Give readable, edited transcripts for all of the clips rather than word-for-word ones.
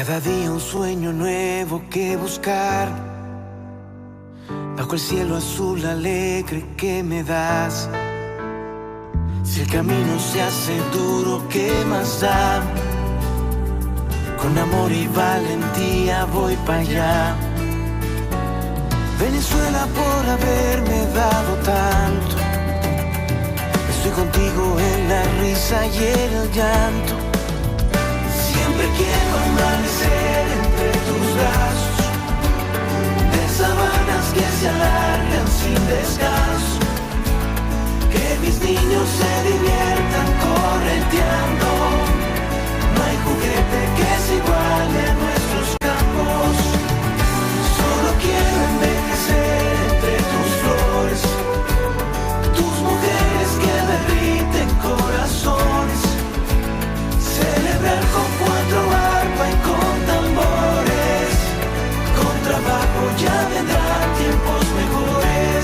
Cada día un sueño nuevo que buscar, bajo el cielo azul alegre que me das. Si el camino se hace duro, ¿qué más da? Con amor y valentía voy para allá. Venezuela, por haberme dado tanto, estoy contigo en la risa y el llanto. Siempre quiero amanecer entre tus brazos, de sabanas que se alargan sin descanso. Que mis niños se diviertan correteando. No hay juguete que se iguale a nuestros campos. Solo quiero envejecer entre tus flores, tus mujeres que derriten corazones. Celebrar con cuatro arpas y con tambores. Con trabajo ya vendrán tiempos mejores.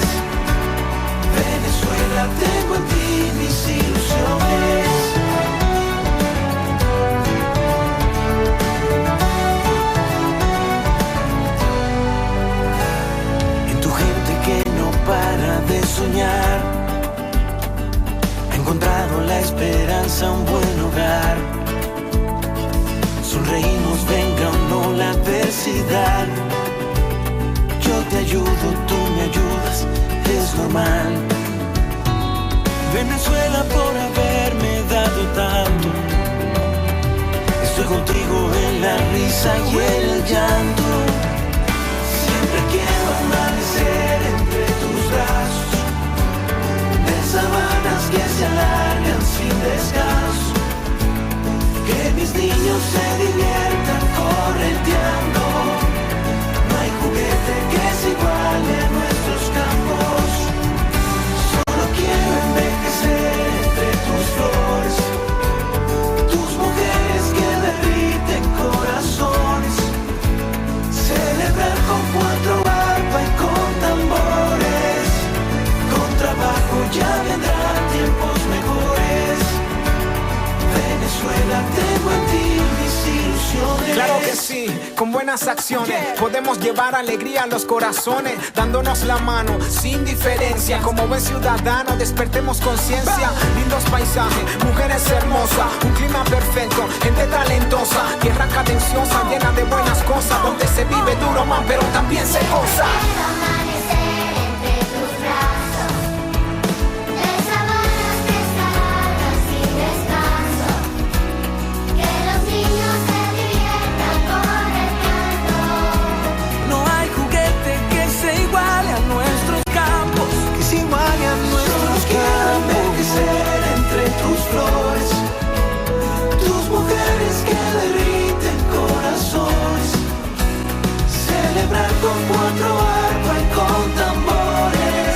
Venezuela, tengo en ti mis ilusiones. En tu gente que no para de soñar, ha encontrado la esperanza, un buen hogar. Sonreímos, venga o no la adversidad. Yo te ayudo, tú me ayudas, es normal. Venezuela, por haberme dado tanto, estoy contigo en la risa y el llanto. Siempre quiero amanecer entre tus brazos, de sabanas que se alargan sin descanso. Que mis niños se diviertan correteando. No hay juguete que se iguale a nuestros campos. Solo quiero envejecer entre tus flores, tus mujeres que derriten corazones. Celebrar con cuatro arpas y con tambores. Con trabajo ya vendrán tiempos mejores. Venezuela, tengo en ti mis ilusiones. Claro que sí, con buenas acciones podemos llevar alegría a los corazones, dándonos la mano sin diferencia. Como buen ciudadano despertemos conciencia. Lindos paisajes, mujeres hermosas, un clima perfecto, gente talentosa, tierra cadenciosa, llena de buenas cosas, donde se vive duro más pero también se goza. Flores, tus mujeres que derriten corazones. Celebrar con cuatro arpas y con tambores.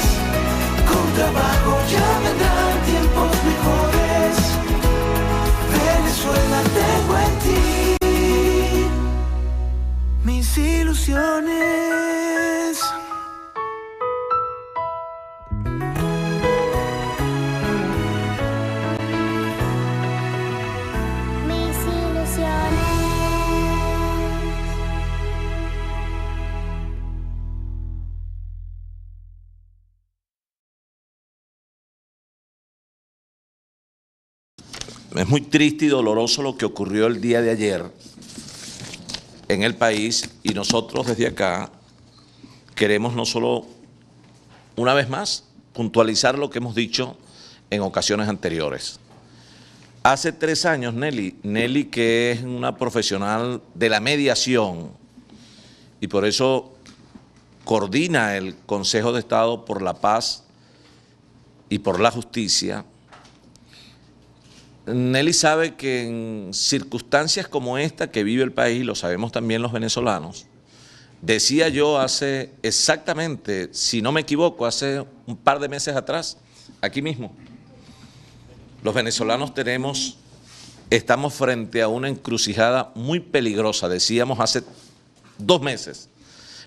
Con trabajo ya vendrán tiempos mejores. Venezuela, tengo en ti mis ilusiones. Es muy triste y doloroso lo que ocurrió el día de ayer en el país, y nosotros desde acá queremos no solo, una vez más, puntualizar lo que hemos dicho en ocasiones anteriores. Hace 3 años, Nelly, que es una profesional de la mediación y por eso coordina el Consejo de Estado por la Paz y por la Justicia. Nelly sabe que en circunstancias como esta que vive el país, lo sabemos también los venezolanos, decía yo hace exactamente, si no me equivoco, hace un par de meses atrás, aquí mismo, los venezolanos estamos frente a una encrucijada muy peligrosa, decíamos hace 2 meses,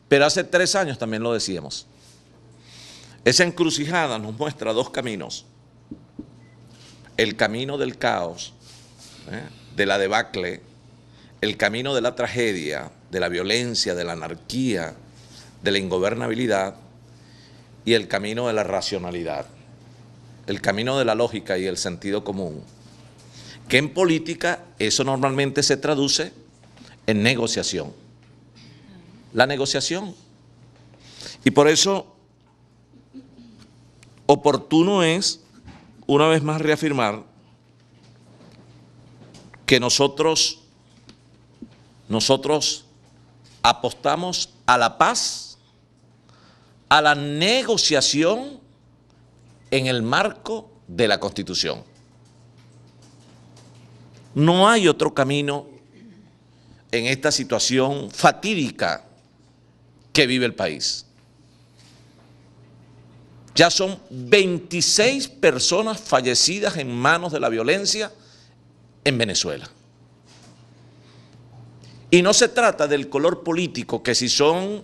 pero hace 3 años también lo decíamos. Esa encrucijada nos muestra 2 caminos. El camino del caos, de la debacle, el camino de la tragedia, de la violencia, de la anarquía, de la ingobernabilidad y el camino de la racionalidad, el camino de la lógica y el sentido común, que en política eso normalmente se traduce en negociación. La negociación. Y por eso oportuno es, una vez más, reafirmar que nosotros apostamos a la paz, a la negociación en el marco de la Constitución. No hay otro camino en esta situación fatídica que vive el país. Ya son 26 personas fallecidas en manos de la violencia en Venezuela. Y no se trata del color político, que si son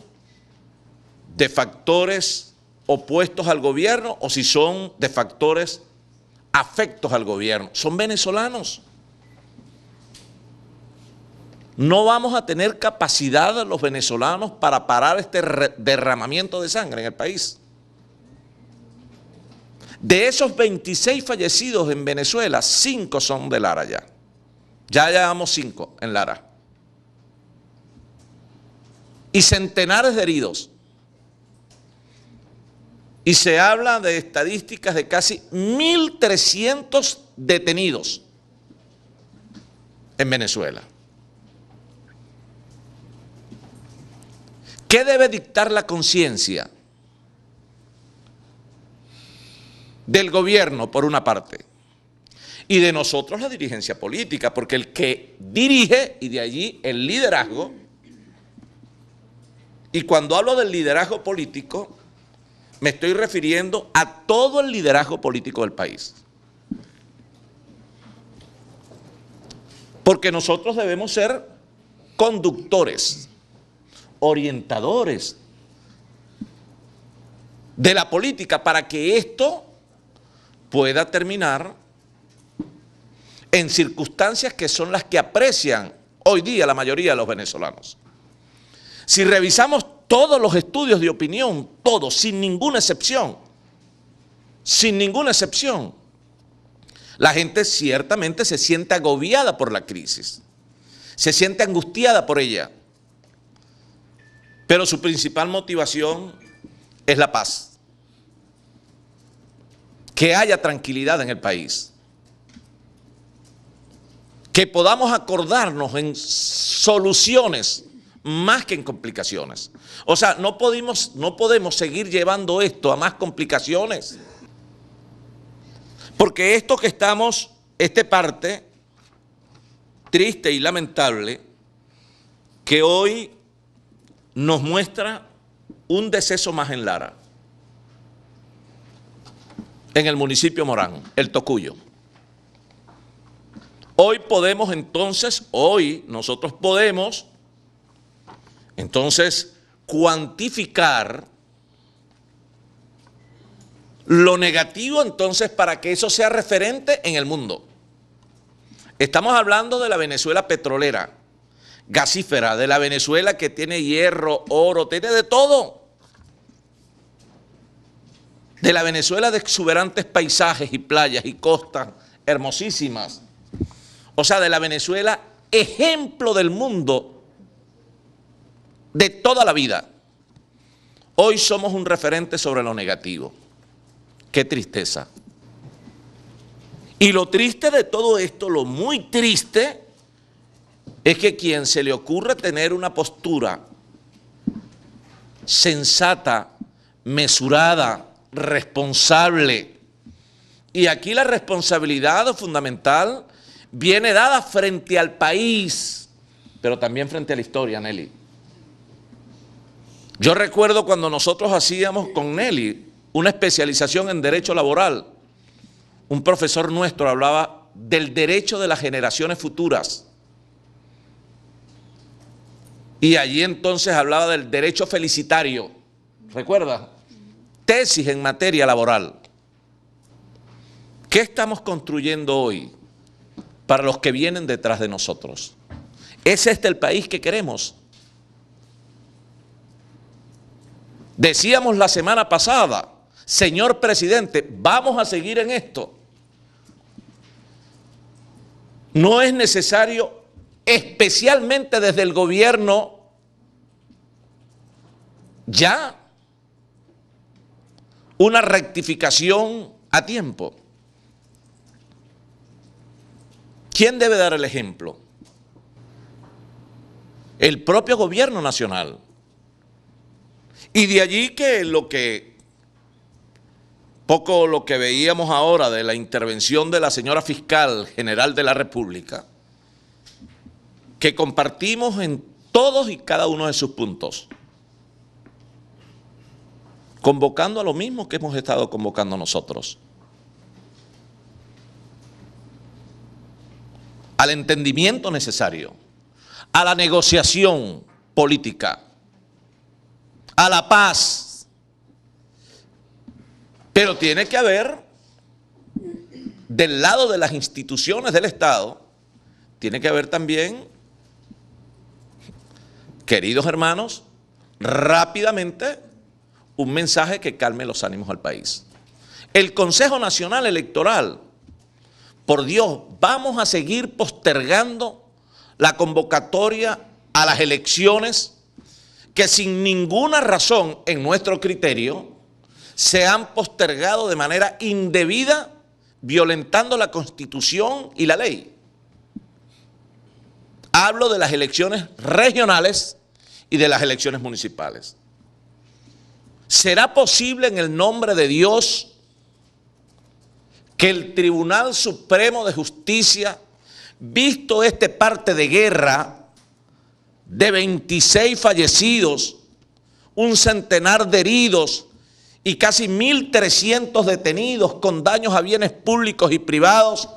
de factores opuestos al gobierno o si son de factores afectos al gobierno. Son venezolanos. No vamos a tener capacidad los venezolanos para parar este derramamiento de sangre en el país. De esos 26 fallecidos en Venezuela, 5 son de Lara ya. Ya llevamos 5 en Lara. Y centenares de heridos. Y se habla de estadísticas de casi 1.300 detenidos en Venezuela. ¿Qué debe dictar la conciencia del gobierno, por una parte, y de nosotros la dirigencia política? Porque el que dirige, y de allí el liderazgo, y cuando hablo del liderazgo político, me estoy refiriendo a todo el liderazgo político del país. Porque nosotros debemos ser conductores, orientadores de la política para que esto pueda terminar en circunstancias que son las que aprecian hoy día la mayoría de los venezolanos. Si revisamos todos los estudios de opinión, todos, sin ninguna excepción, la gente ciertamente se siente agobiada por la crisis, se siente angustiada por ella, pero su principal motivación es la paz, que haya tranquilidad en el país, que podamos acordarnos en soluciones más que en complicaciones. O sea, no podemos seguir llevando esto a más complicaciones. Porque esto que estamos, esta parte triste y lamentable, que hoy nos muestra un deceso más en Lara, en el municipio Morán, el Tocuyo. Nosotros podemos entonces cuantificar lo negativo, entonces, para que eso sea referente en el mundo. Estamos hablando de la Venezuela petrolera, gasífera, de la Venezuela que tiene hierro, oro, tiene de todo. De la Venezuela de exuberantes paisajes y playas y costas hermosísimas. O sea, de la Venezuela ejemplo del mundo de toda la vida. Hoy somos un referente sobre lo negativo. Qué tristeza. Y lo triste de todo esto, lo muy triste, es que quien se le ocurre tener una postura sensata, mesurada, responsable, y aquí la responsabilidad fundamental viene dada frente al país, pero también frente a la historia, Nelly. Yo recuerdo cuando nosotros hacíamos con Nelly una especialización en derecho laboral, un profesor nuestro hablaba del derecho de las generaciones futuras. Y allí entonces hablaba del derecho felicitario, ¿recuerda? Tesis en materia laboral. ¿Qué estamos construyendo hoy para los que vienen detrás de nosotros? ¿Es este el país que queremos? Decíamos la semana pasada, señor presidente, vamos a seguir en esto. No es necesario, especialmente desde el gobierno, ya una rectificación a tiempo. ¿Quién debe dar el ejemplo? El propio gobierno nacional. Y de allí que lo que veíamos ahora de la intervención de la señora fiscal general de la República, que compartimos en todos y cada uno de sus puntos, convocando a lo mismo que hemos estado convocando nosotros, al entendimiento necesario, a la negociación política, a la paz. Pero tiene que haber, del lado de las instituciones del Estado, tiene que haber también, queridos hermanos, rápidamente un mensaje que calme los ánimos al país. El Consejo Nacional Electoral, por Dios, vamos a seguir postergando la convocatoria a las elecciones que sin ninguna razón, en nuestro criterio, se han postergado de manera indebida, violentando la Constitución y la ley. Hablo de las elecciones regionales y de las elecciones municipales. ¿Será posible en el nombre de Dios que el Tribunal Supremo de Justicia, visto este parte de guerra de 26 fallecidos, un centenar de heridos y casi 1.300 detenidos con daños a bienes públicos y privados,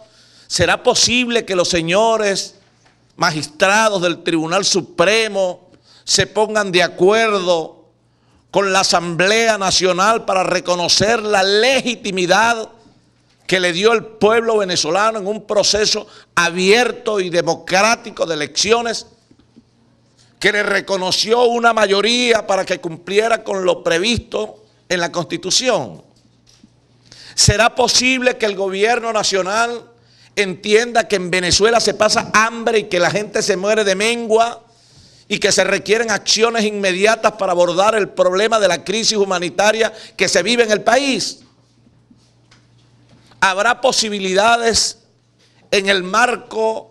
será posible que los señores magistrados del Tribunal Supremo se pongan de acuerdo con la Asamblea Nacional para reconocer la legitimidad que le dio el pueblo venezolano en un proceso abierto y democrático de elecciones, que le reconoció una mayoría para que cumpliera con lo previsto en la Constitución? ¿Será posible que el gobierno nacional entienda que en Venezuela se pasa hambre y que la gente se muere de mengua y que se requieren acciones inmediatas para abordar el problema de la crisis humanitaria que se vive en el país? ¿Habrá posibilidades en el marco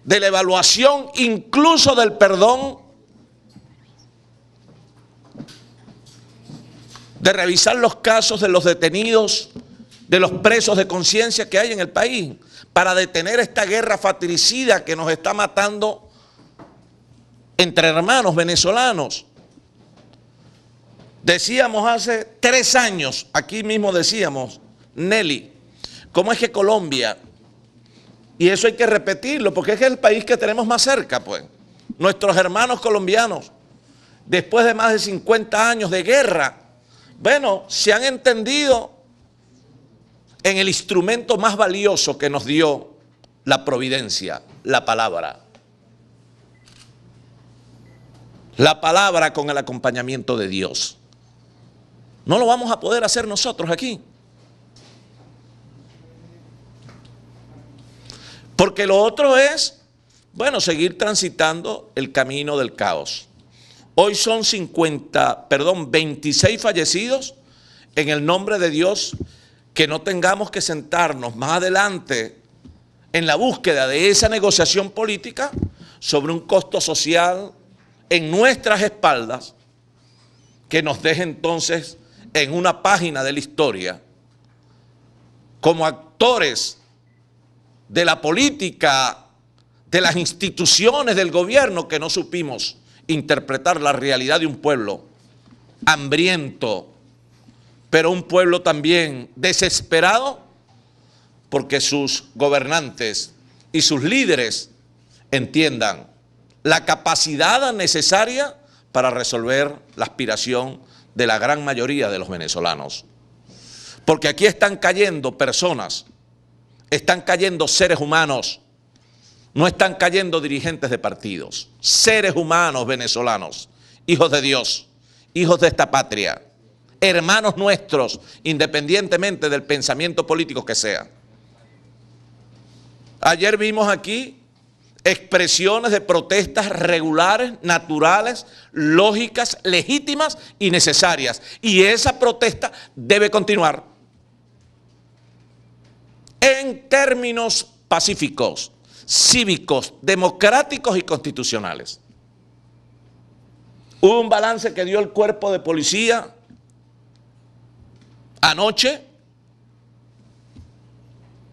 de la evaluación, incluso del perdón, de revisar los casos de los detenidos, de los presos de conciencia que hay en el país, para detener esta guerra fratricida que nos está matando entre hermanos venezolanos? Decíamos hace 3 años, aquí mismo decíamos, Nelly, ¿cómo es que Colombia? Y eso hay que repetirlo, porque es el país que tenemos más cerca, pues. Nuestros hermanos colombianos, después de más de 50 años de guerra, bueno, se han entendido en el instrumento más valioso que nos dio la providencia, la palabra. La palabra con el acompañamiento de Dios. No lo vamos a poder hacer nosotros aquí. Porque lo otro es, bueno, seguir transitando el camino del caos. Hoy son 26 fallecidos. En el nombre de Dios, que no tengamos que sentarnos más adelante en la búsqueda de esa negociación política sobre un costo social en nuestras espaldas, que nos deje entonces en una página de la historia como actores de la política, de las instituciones del gobierno, que no supimos interpretar la realidad de un pueblo hambriento, pero un pueblo también desesperado porque sus gobernantes y sus líderes entiendan la capacidad necesaria para resolver la aspiración de la gran mayoría de los venezolanos. Porque aquí están cayendo personas, están cayendo seres humanos, no están cayendo dirigentes de partidos, seres humanos venezolanos, hijos de Dios, hijos de esta patria, hermanos nuestros, independientemente del pensamiento político que sea. Ayer vimos aquí expresiones de protestas regulares, naturales, lógicas, legítimas y necesarias. Y esa protesta debe continuar en términos pacíficos, cívicos, democráticos y constitucionales. Hubo un balance que dio el cuerpo de policía anoche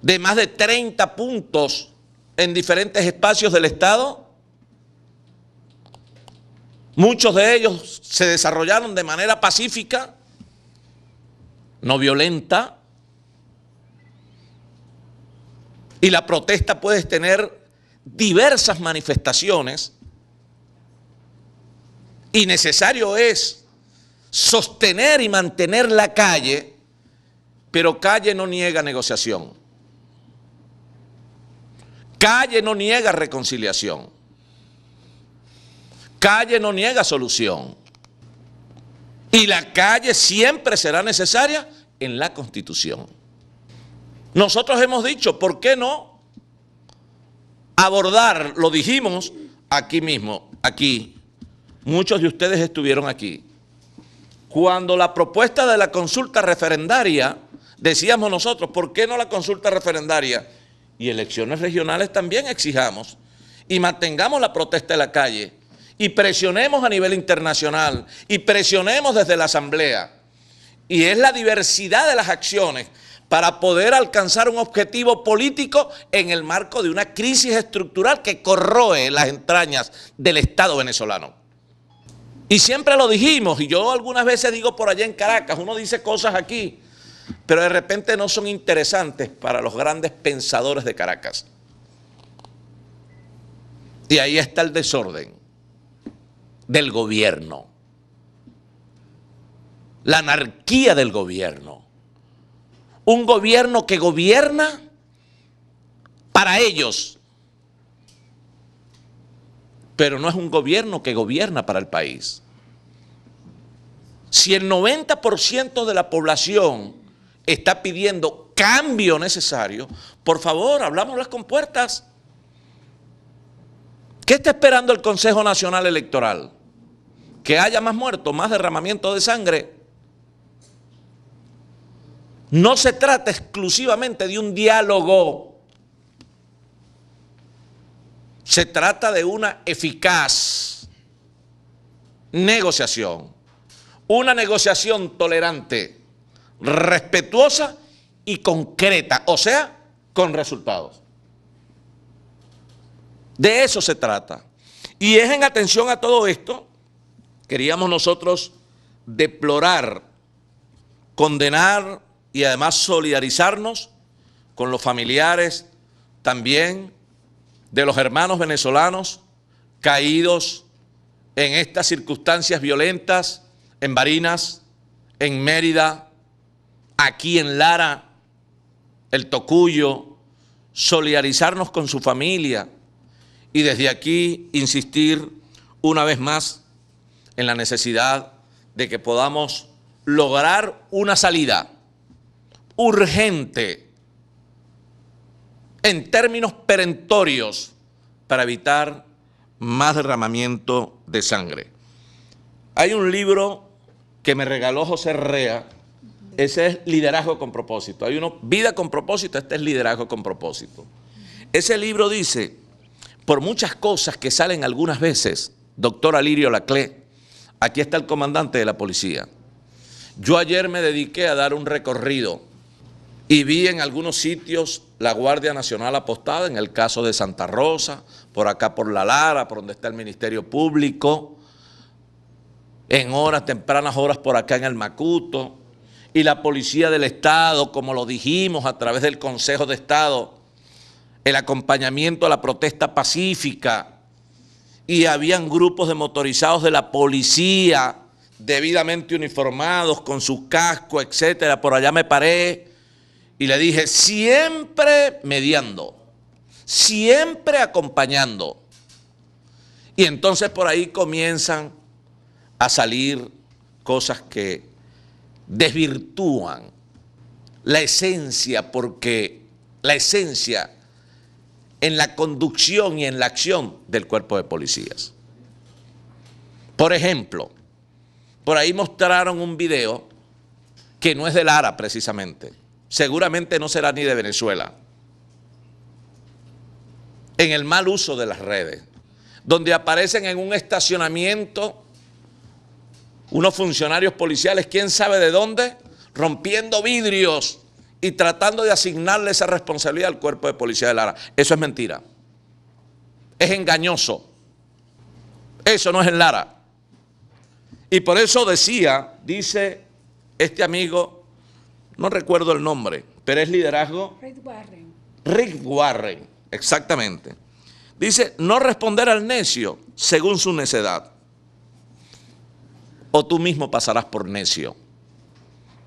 de más de 30 puntos en diferentes espacios del Estado. Muchos de ellos se desarrollaron de manera pacífica, no violenta, y la protesta puede tener diversas manifestaciones, y necesario es sostener y mantener la calle, pero calle no niega negociación. Calle no niega reconciliación. Calle no niega solución. Y la calle siempre será necesaria en la Constitución. Nosotros hemos dicho, ¿por qué no abordar? Lo dijimos aquí mismo, aquí. Muchos de ustedes estuvieron aquí. Cuando la propuesta de la consulta referendaria, decíamos nosotros, ¿por qué no la consulta referendaria? Y elecciones regionales también exijamos y mantengamos la protesta en la calle y presionemos a nivel internacional y presionemos desde la Asamblea. Y es la diversidad de las acciones para poder alcanzar un objetivo político en el marco de una crisis estructural que corroe las entrañas del Estado venezolano. Y siempre lo dijimos, y yo algunas veces digo por allá en Caracas, uno dice cosas aquí, pero de repente no son interesantes para los grandes pensadores de Caracas. Y ahí está el desorden del gobierno, la anarquía del gobierno. Un gobierno que gobierna para ellos, pero no es un gobierno que gobierna para el país. Si el 90% de la población está pidiendo cambio necesario, por favor, hablamos las compuertas. ¿Qué está esperando el Consejo Nacional Electoral? ¿Que haya más muertos, más derramamiento de sangre? No se trata exclusivamente de un diálogo. Se trata de una eficaz negociación. Una negociación tolerante, respetuosa y concreta, o sea, con resultados. De eso se trata. Y es en atención a todo esto, queríamos nosotros deplorar, condenar y además solidarizarnos con los familiares también de los hermanos venezolanos caídos en estas circunstancias violentas en Barinas, en Mérida, aquí en Lara, el Tocuyo, solidarizarnos con su familia y desde aquí insistir una vez más en la necesidad de que podamos lograr una salida urgente en términos perentorios para evitar más derramamiento de sangre. Hay un libro que me regaló José Rea, ese es Liderazgo con Propósito. Hay uno, Vida con Propósito, este es Liderazgo con Propósito. Ese libro dice, por muchas cosas que salen algunas veces, doctor Alirio Laclé, aquí está el comandante de la policía. Yo ayer me dediqué a dar un recorrido y vi en algunos sitios la Guardia Nacional apostada, en el caso de Santa Rosa, por acá por La Lara, por donde está el Ministerio Público, en horas, tempranas horas por acá en el Macuto, y la Policía del Estado, como lo dijimos a través del Consejo de Estado, el acompañamiento a la protesta pacífica, y habían grupos de motorizados de la policía, debidamente uniformados, con sus cascos, etcétera. Por allá me paré y le dije, siempre mediando, siempre acompañando. Y entonces por ahí comienzan a salir cosas que desvirtúan la esencia, porque la esencia en la conducción y en la acción del cuerpo de policías. Por ejemplo, por ahí mostraron un video que no es de Lara precisamente, seguramente no será ni de Venezuela, en el mal uso de las redes, donde aparecen en un estacionamiento unos funcionarios policiales, quién sabe de dónde, rompiendo vidrios y tratando de asignarle esa responsabilidad al cuerpo de policía de Lara. Eso es mentira, es engañoso, eso no es en Lara. Y por eso dice este amigo, no recuerdo el nombre, pero es liderazgo. Rick Warren, exactamente. Dice, no responder al necio según su necedad. O tú mismo pasarás por necio.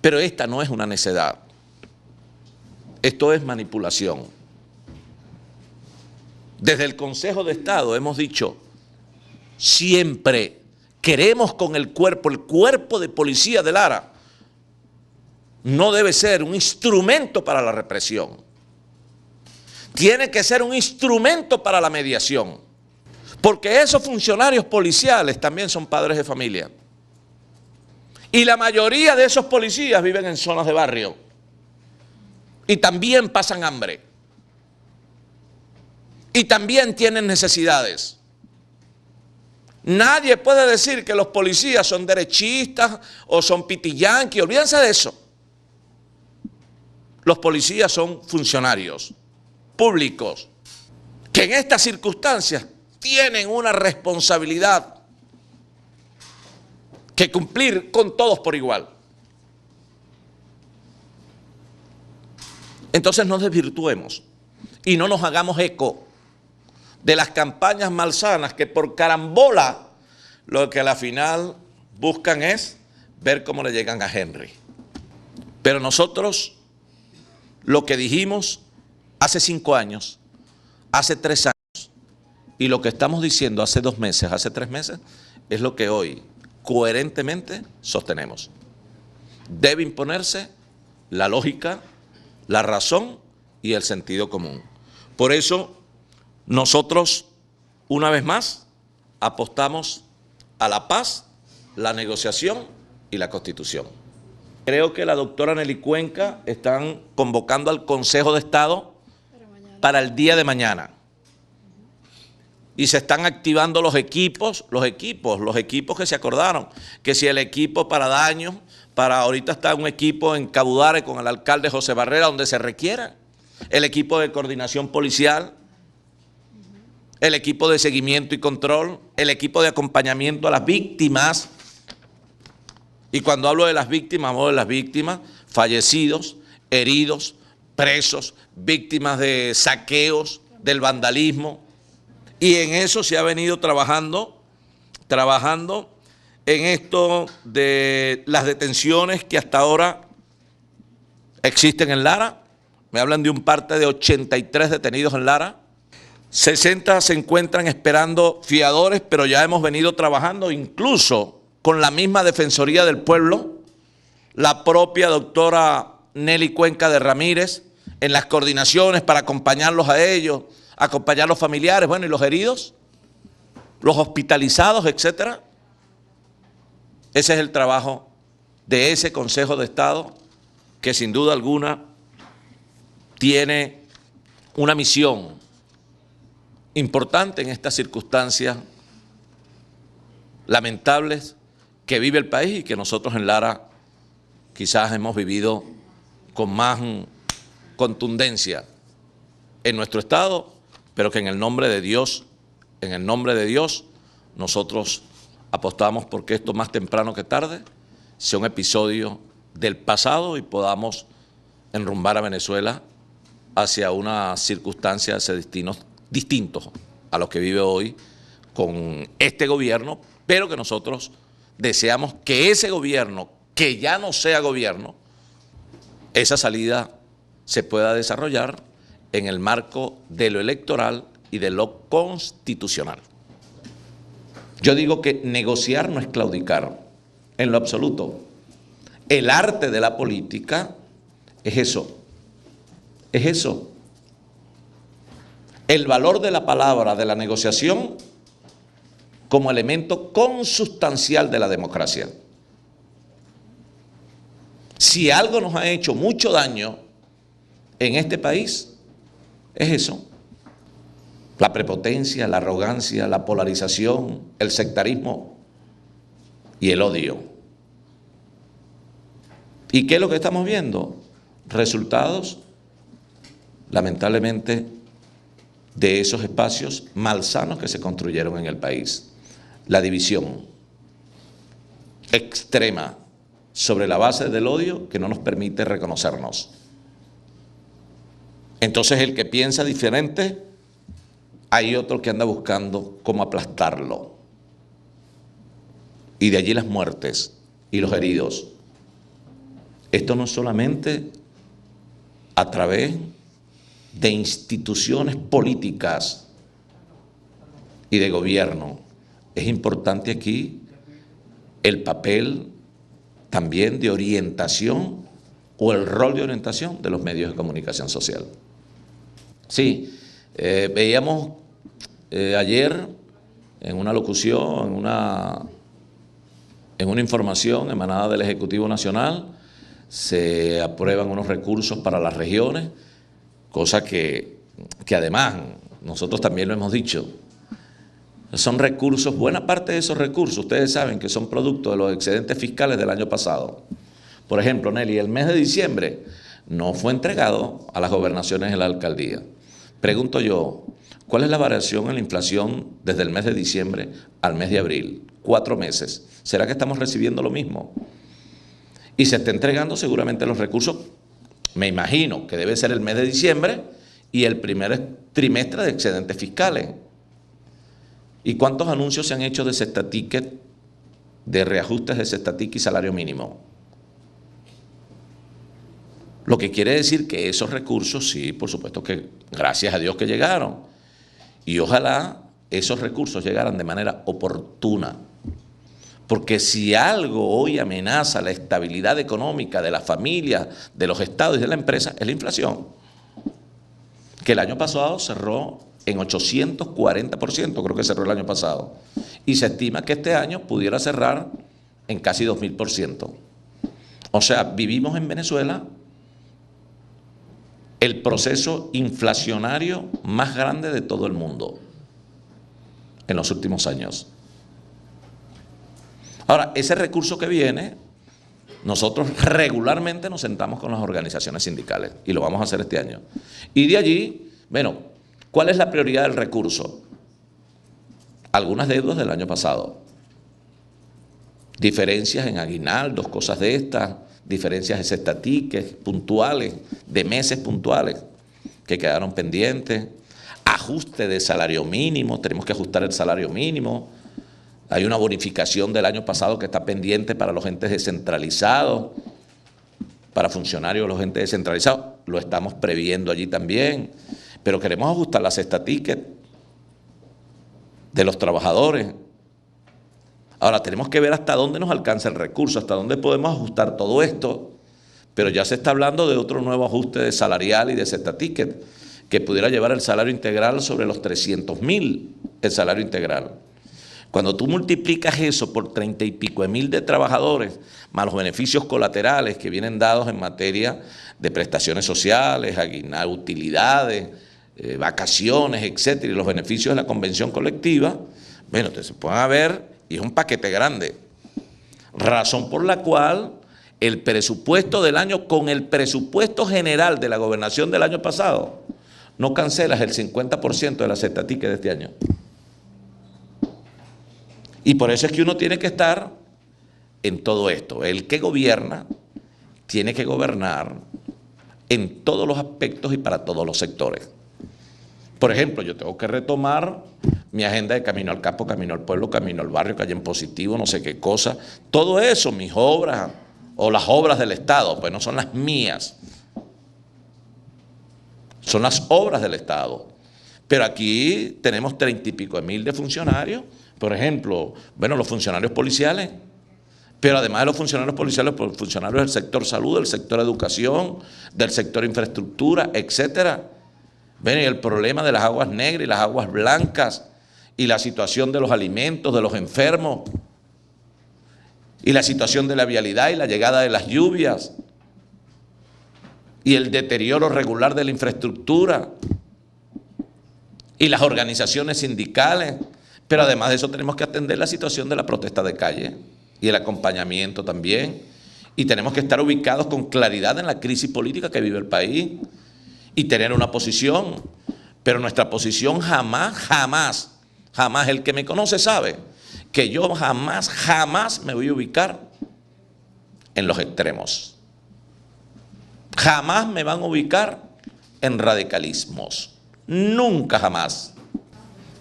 Pero esta no es una necedad. Esto es manipulación. Desde el Consejo de Estado hemos dicho, siempre queremos con el cuerpo de policía de Lara no debe ser un instrumento para la represión. Tiene que ser un instrumento para la mediación. Porque esos funcionarios policiales también son padres de familia. Y la mayoría de esos policías viven en zonas de barrio. Y también pasan hambre. Y también tienen necesidades. Nadie puede decir que los policías son derechistas o son pitiyanquis, olvídense de eso. Los policías son funcionarios públicos que en estas circunstancias tienen una responsabilidad que cumplir con todos por igual. Entonces no desvirtuemos y no nos hagamos eco de las campañas malsanas que por carambola lo que a la final buscan es ver cómo le llegan a Henry. Pero nosotros lo que dijimos hace 5 años, hace 3 años y lo que estamos diciendo hace 2 meses, hace 3 meses, es lo que hoy coherentemente sostenemos. Debe imponerse la lógica, la razón y el sentido común. Por eso nosotros, una vez más, apostamos a la paz, la negociación y la Constitución. Creo que la doctora Nelly Cuenca están convocando al Consejo de Estado para el día de mañana. Y se están activando los equipos que se acordaron, que si el equipo para daños, ahorita está un equipo en Cabudare con el alcalde José Barrera, donde se requiera, el equipo de coordinación policial, el equipo de seguimiento y control, el equipo de acompañamiento a las víctimas. Y cuando hablo de las víctimas, fallecidos, heridos, presos, víctimas de saqueos, del vandalismo. Y en eso se ha venido trabajando en esto de las detenciones que hasta ahora existen en Lara. Me hablan de un parte de 83 detenidos en Lara. 60 se encuentran esperando fiadores, pero ya hemos venido trabajando incluso con la misma Defensoría del Pueblo, la propia doctora Nelly Cuenca de Ramírez, en las coordinaciones para acompañarlos a ellos, acompañar a los familiares, bueno, y los heridos, los hospitalizados, etcétera. Ese es el trabajo de ese Consejo de Estado que sin duda alguna tiene una misión importante en estas circunstancias lamentables que vive el país y que nosotros en Lara quizás hemos vivido con más contundencia en nuestro estado, pero que en el nombre de Dios, nosotros apostamos porque esto más temprano que tarde sea un episodio del pasado y podamos enrumbar a Venezuela hacia una circunstancia, hacia destinos distintos a los que vive hoy con este gobierno, pero que nosotros deseamos que ese gobierno, que ya no sea gobierno, esa salida se pueda desarrollar en el marco de lo electoral y de lo constitucional. Yo digo que negociar no es claudicar, en lo absoluto. El arte de la política es eso, es eso. El valor de la palabra, de la negociación, como elemento consustancial de la democracia. Si algo nos ha hecho mucho daño en este país, es eso. La prepotencia, la arrogancia, la polarización, el sectarismo y el odio. ¿Y qué es lo que estamos viendo? Resultados, lamentablemente, de esos espacios malsanos que se construyeron en el país. La división extrema sobre la base del odio que no nos permite reconocernos. Entonces el que piensa diferente, hay otro que anda buscando cómo aplastarlo. Y de allí las muertes y los heridos. Esto no es solamente a través de instituciones políticas y de gobierno. Es importante aquí el papel también de orientación o el rol de orientación de los medios de comunicación social. Sí, veíamos ayer en una locución, en una información emanada del Ejecutivo Nacional, se aprueban unos recursos para las regiones, cosa que además nosotros también lo hemos dicho. Son recursos, buena parte de esos recursos, ustedes saben que son producto de los excedentes fiscales del año pasado. Por ejemplo, Nelly, el mes de diciembre no fue entregado a las gobernaciones de la alcaldía. Pregunto yo, ¿cuál es la variación en la inflación desde el mes de diciembre al mes de abril? 4 meses. ¿Será que estamos recibiendo lo mismo? Y se está entregando seguramente los recursos, me imagino que debe ser el mes de diciembre y el primer trimestre de excedentes fiscales. ¿Y cuántos anuncios se han hecho de cesta ticket, de reajustes de cesta ticket y salario mínimo? Lo que quiere decir que esos recursos, sí, por supuesto que gracias a Dios que llegaron. Y ojalá esos recursos llegaran de manera oportuna. Porque si algo hoy amenaza la estabilidad económica de las familias, de los estados y de la empresa, es la inflación. Que el año pasado cerró en 840%, creo que cerró el año pasado. Y se estima que este año pudiera cerrar en casi 2000%. O sea, vivimos en Venezuela el proceso inflacionario más grande de todo el mundo en los últimos años. Ahora, ese recurso que viene, nosotros regularmente nos sentamos con las organizaciones sindicales y lo vamos a hacer este año. Y de allí, bueno, ¿cuál es la prioridad del recurso? Algunas deudas del año pasado. Diferencias en aguinaldos, cosas de estas, diferencias de cesta tickets puntuales, de meses puntuales que quedaron pendientes, ajuste de salario mínimo, tenemos que ajustar el salario mínimo. Hay una bonificación del año pasado que está pendiente para los entes descentralizados, para funcionarios de los entes descentralizados, lo estamos previendo allí también, pero queremos ajustar la cesta ticket de los trabajadores. Ahora tenemos que ver hasta dónde nos alcanza el recurso, hasta dónde podemos ajustar todo esto, pero ya se está hablando de otro nuevo ajuste de salarial y de cesta ticket, que pudiera llevar el salario integral sobre los 300.000, el salario integral. Cuando tú multiplicas eso por 30 y pico de mil de trabajadores, más los beneficios colaterales que vienen dados en materia de prestaciones sociales, utilidades, vacaciones, etcétera, y los beneficios de la convención colectiva, bueno, entonces se pueden ver, y es un paquete grande. Razón por la cual el presupuesto del año con el presupuesto general de la gobernación del año pasado, no cancelas el 50% de la cesta ticket de este año. Y por eso es que uno tiene que estar en todo esto. El que gobierna tiene que gobernar en todos los aspectos y para todos los sectores. Por ejemplo, yo tengo que retomar mi agenda de Camino al Campo, Camino al Pueblo, Camino al Barrio, Calle en Positivo, no sé qué cosa. Todo eso, mis obras o las obras del Estado, pues no son las mías. son las obras del Estado. Pero aquí tenemos 30 y pico de mil de funcionarios, por ejemplo, bueno, los funcionarios policiales, pero además de los funcionarios policiales, pues, funcionarios del sector salud, del sector educación, del sector infraestructura, etcétera. Ven, y el problema de las aguas negras y las aguas blancas, y la situación de los alimentos, de los enfermos, y la situación de la vialidad y la llegada de las lluvias, y el deterioro regular de la infraestructura, y las organizaciones sindicales. Pero además de eso tenemos que atender la situación de la protesta de calle y el acompañamiento también. Y tenemos que estar ubicados con claridad en la crisis política que vive el país y tener una posición. Pero nuestra posición jamás, el que me conoce sabe que yo jamás me voy a ubicar en los extremos. Jamás me van a ubicar en radicalismos. Nunca, jamás.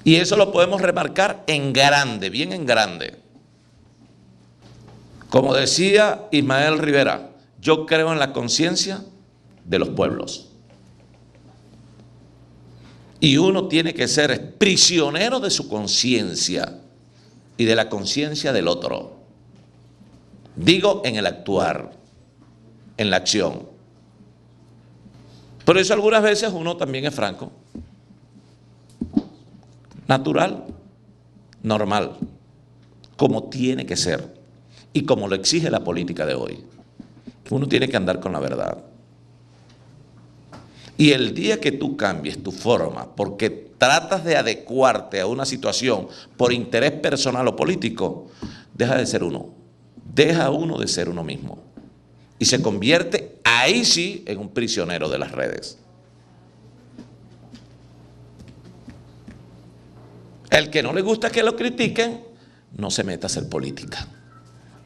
Y eso lo podemos remarcar en grande, bien en grande. Como decía Ismael Rivera, yo creo en la conciencia de los pueblos. Y uno tiene que ser prisionero de su conciencia y de la conciencia del otro. Digo, en el actuar, en la acción. Por eso algunas veces uno también es franco. Natural, normal, como tiene que ser y como lo exige la política de hoy. Uno tiene que andar con la verdad. Y el día que tú cambies tu forma porque tratas de adecuarte a una situación por interés personal o político, deja de ser uno. Deja uno de ser uno mismo. Y se convierte, ahí sí, en un prisionero de las redes. El que no le gusta que lo critiquen, no se meta a hacer política.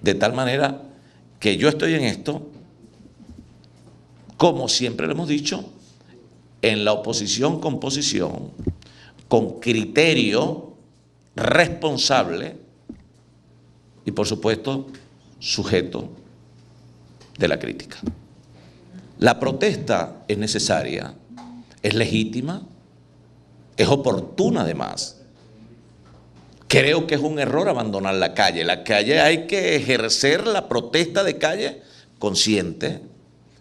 De tal manera que yo estoy en esto, como siempre lo hemos dicho, en la oposición con posición, con criterio responsable y, por supuesto, sujeto de la crítica. La protesta es necesaria, es legítima, es oportuna además. Creo que es un error abandonar la calle. La calle hay que ejercer la protesta de calle consciente,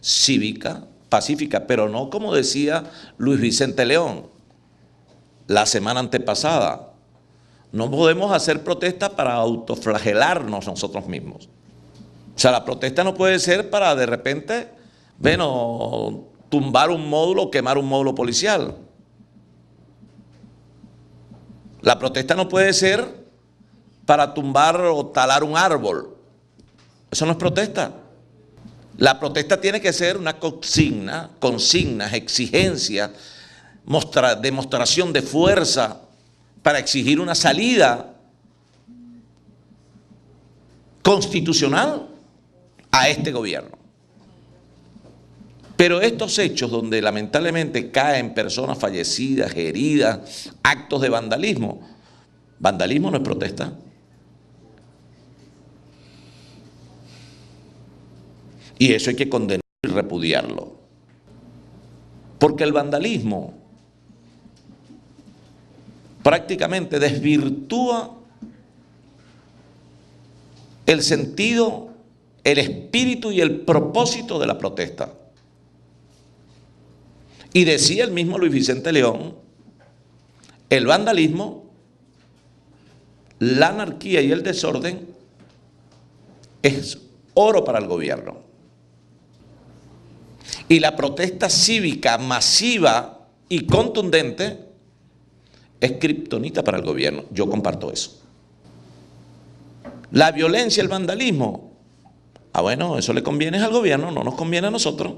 cívica, pacífica, pero no como decía Luis Vicente León la semana antepasada. No podemos hacer protesta para autoflagelarnos nosotros mismos. O sea, la protesta no puede ser para de repente, bueno, tumbar un módulo o quemar un módulo policial. La protesta no puede ser para tumbar o talar un árbol. Eso no es protesta. La protesta tiene que ser una consignas, exigencias, demostración de fuerza para exigir una salida constitucional a este gobierno. Pero estos hechos donde lamentablemente caen personas fallecidas, heridas, actos de vandalismo, vandalismo no es protesta. Y eso hay que condenar y repudiarlo. Porque el vandalismo prácticamente desvirtúa el sentido, el espíritu y el propósito de la protesta. Y decía el mismo Luis Vicente León, el vandalismo, la anarquía y el desorden es oro para el gobierno. Y la protesta cívica masiva y contundente es kriptonita para el gobierno. Yo comparto eso. La violencia, el vandalismo, bueno, eso le conviene al gobierno, no nos conviene a nosotros.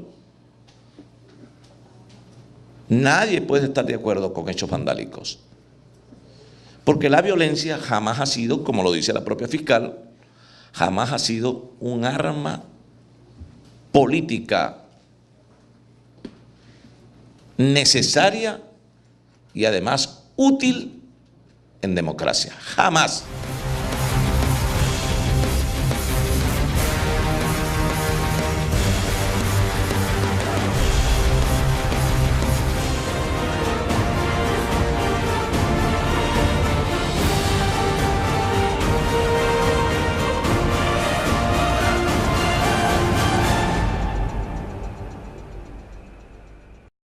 Nadie puede estar de acuerdo con hechos vandálicos. Porque la violencia jamás ha sido, como lo dice la propia fiscal, jamás ha sido un arma política necesaria y además útil en democracia. Jamás.